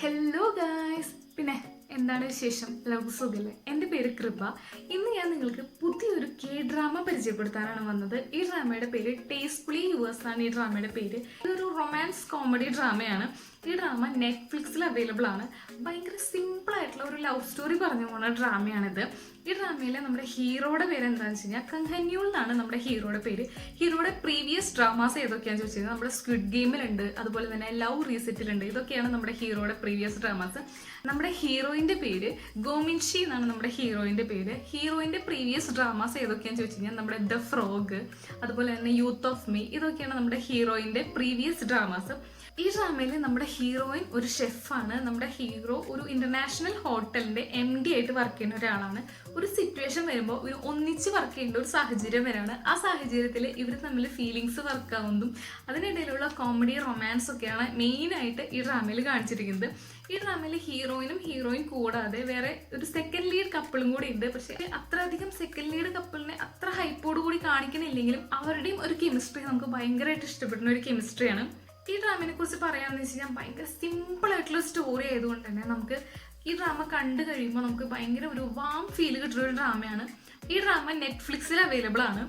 Hello guys, പിന്നെ എന്താണ് വിശേഷം? എല്ലാവർക്കും സുഖല്ലേ? എൻ്റെ പേര് കൃപ. ഇന്ന് ഞാൻ നിങ്ങൾക്ക് പുതിയൊരു ഡ്രാമ പരിചയപ്പെടുത്താനാണ് വന്നത്. ഈ ഡ്രാമയുടെ പേര് ടേസ്റ്റ്ഫുള്ളി യുവേഴ്സ് ആണ്. ഈ ഡ്രാമയുടെ പേര് ഇതൊരു റൊമാൻസ് കോമഡി ഡ്രാമയാണ്. ഈ ഡ്രാമ നെറ്റ്ഫ്ലിക്സിൽ അവൈലബിൾ ആണ്. ഭയങ്കര സിമ്പിൾ ആയിട്ടുള്ള ഒരു ലവ് സ്റ്റോറി പറഞ്ഞു പോകുന്ന ഡ്രാമയാണിത്. ഈ ഡ്രാമയിലെ നമ്മുടെ ഹീറോയുടെ പേര് എന്താണെന്ന് വെച്ച് കഴിഞ്ഞാൽ കങ്ഹന്യൂൾ എന്നാണ് നമ്മുടെ ഹീറോയുടെ പേര്. ഹീറോയുടെ പ്രീവിയസ് ഡ്രാമാസ് ഏതൊക്കെയാണെന്ന് ചോദിച്ചാൽ നമ്മുടെ സ്ക്വിഡ് ഗെയിമിലുണ്ട്, അതുപോലെ തന്നെ ലവ് റീസെറ്റിലുണ്ട്. ഇതൊക്കെയാണ് നമ്മുടെ ഹീറോയുടെ പ്രീവിയസ് ഡ്രാമാസ്. നമ്മുടെ ഹീറോയിന്റെ പേര് ഗോമിൻഷി എന്നാണ് നമ്മുടെ ഹീറോയിന്റെ പേര്. ഹീറോയിന്റെ പ്രീവിയസ് ഡ്രാമാസ് ഏതൊക്കെയാണെന്ന് ചോദിച്ചു കഴിഞ്ഞാൽ നമ്മുടെ ദ ഫ്രോഗ്, അതുപോലെ തന്നെ യൂത്ത് ഓഫ് മീ, ഇതൊക്കെയാണ് നമ്മുടെ ഹീറോയിന്റെ പ്രീവിയസ് ഡ്രാമാസ്. ഈ ഡ്രാമയിൽ നമ്മുടെ ഹീറോയിൻ ഒരു ഷെഫാണ്. നമ്മുടെ ഹീറോ ഒരു ഇന്റർനാഷണൽ ഹോട്ടലിന്റെ MD ആയിട്ട് വർക്ക് ചെയ്യുന്ന ഒരാളാണ്. ഒരു സിറ്റുവേഷൻ വരുമ്പോൾ ഒരു ഒന്നിച്ച് വർക്ക് ചെയ്യേണ്ട ഒരു സാഹചര്യം വരാണ്. ആ സാഹചര്യത്തിൽ ഇവർ തമ്മിൽ ഫീലിങ്സ് വർക്ക് ആവുന്നതും അതിനിടയിലുള്ള കോമഡി റൊമാൻസ് ഒക്കെയാണ് മെയിനായിട്ട് ഈ ഡ്രാമയിൽ കാണിച്ചിരിക്കുന്നത്. ഈ ഡ്രാമയിൽ ഹീറോയിൻ കൂടാതെ വേറെ ഒരു സെക്കൻഡ് ലീഡ് കപ്പിളും കൂടി ഉണ്ട്. പക്ഷേ അത്രയധികം സെക്കൻഡ് ലീഡ് കപ്പിളിനെ അത്ര ഹൈപ്പോട് കൂടി കാണിക്കുന്നില്ലെങ്കിലും അവരുടെയും ഒരു കെമിസ്ട്രി നമുക്ക് ഭയങ്കരമായിട്ട് ഇഷ്ടപ്പെടുന്ന ഒരു കെമിസ്ട്രിയാണ്. ഈ ഡ്രാമയെ കുറിച്ച് പറയാമെന്ന് വെച്ച് കഴിഞ്ഞാൽ ഭയങ്കര സിമ്പിൾ ആയിട്ടുള്ള സ്റ്റോറി ആയതുകൊണ്ട് തന്നെ നമുക്ക് ഈ ഡ്രാമ കണ്ടു കഴിയുമ്പോൾ നമുക്ക് ഭയങ്കര ഒരു വാം ഫീൽ കിട്ടുന്ന ഒരു ഡ്രാമയാണ്. ഈ ഡ്രാമ നെറ്റ്ഫ്ലിക്സിൽ അവൈലബിൾ ആണ്.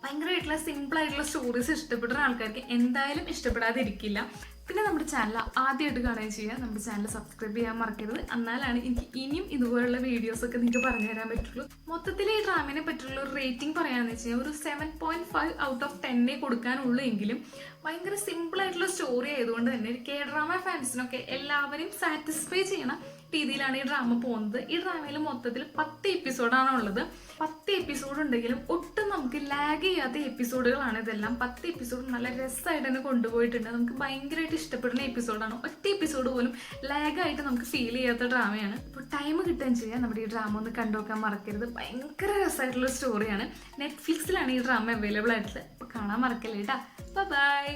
ഭയങ്കരമായിട്ടുള്ള സിമ്പിൾ ആയിട്ടുള്ള സ്റ്റോറീസ് ഇഷ്ടപ്പെടുന്ന ആൾക്കാർക്ക് എന്തായാലും ഇഷ്ടപ്പെടാതിരിക്കില്ല. പിന്നെ നമ്മുടെ ചാനൽ ആദ്യമായിട്ട് കാണുകയും ചെയ്യുക. നമ്മുടെ ചാനൽ സബ്സ്ക്രൈബ് ചെയ്യാൻ മറക്കരുത്. എന്നാലാണ് എനിക്ക് ഇനിയും ഇതുപോലുള്ള വീഡിയോസൊക്കെ നിങ്ങൾക്ക് പറഞ്ഞു തരാൻ പറ്റുള്ളൂ. മൊത്തത്തിൽ ഈ ഡ്രാമയെ പറ്റിയുള്ള ഒരു റേറ്റിംഗ് പറയാമെന്ന് വെച്ച് കഴിഞ്ഞാൽ ഒരു 7.5 ഔട്ട് ഓഫ് 10 കൊടുക്കാനുള്ളൂ. എങ്കിലും ഭയങ്കര സിമ്പിൾ ആയിട്ടുള്ള സ്റ്റോറി ആയതുകൊണ്ട് തന്നെ ഡ്രാമ ഫാൻസിനൊക്കെ എല്ലാവരെയും സാറ്റിസ്ഫൈ ചെയ്യണ രീതിയിലാണ് ഈ ഡ്രാമ പോകുന്നത്. ഈ ഡ്രാമയിൽ മൊത്തത്തിൽ 10 എപ്പിസോഡാണ് ഉള്ളത്. 10 എപ്പിസോഡ് ഉണ്ടെങ്കിലും ഒട്ടും നമുക്ക് ലാഗ് ചെയ്യാത്ത എപ്പിസോഡുകളാണ് ഇതെല്ലാം. 10 എപ്പിസോഡ് നല്ല രസമായിട്ട് തന്നെ കൊണ്ടുപോയിട്ടുണ്ട്. നമുക്ക് ഭയങ്കരമായിട്ട് ഇഷ്ടപ്പെടുന്ന എപ്പിസോഡാണ്. ഒറ്റ എപ്പിസോഡ് പോലും ലാഗായിട്ട് നമുക്ക് ഫീൽ ചെയ്യാത്ത ഡ്രാമയാണ്. ഇപ്പോൾ ടൈം കിട്ടാൻ ചെയ്യാൻ നമ്മുടെ ഈ ഡ്രാമ ഒന്ന് കണ്ടുനോക്കാൻ മറക്കരുത്. ഭയങ്കര രസമായിട്ടുള്ള സ്റ്റോറിയാണ്. നെറ്റ്ഫ്ലിക്സിലാണ് ഈ ഡ്രാമ അവൈലബിൾ ആയിട്ടുള്ളത്. അപ്പോൾ കാണാൻ മറക്കല്ലേ കേട്ടോ. ബൈ.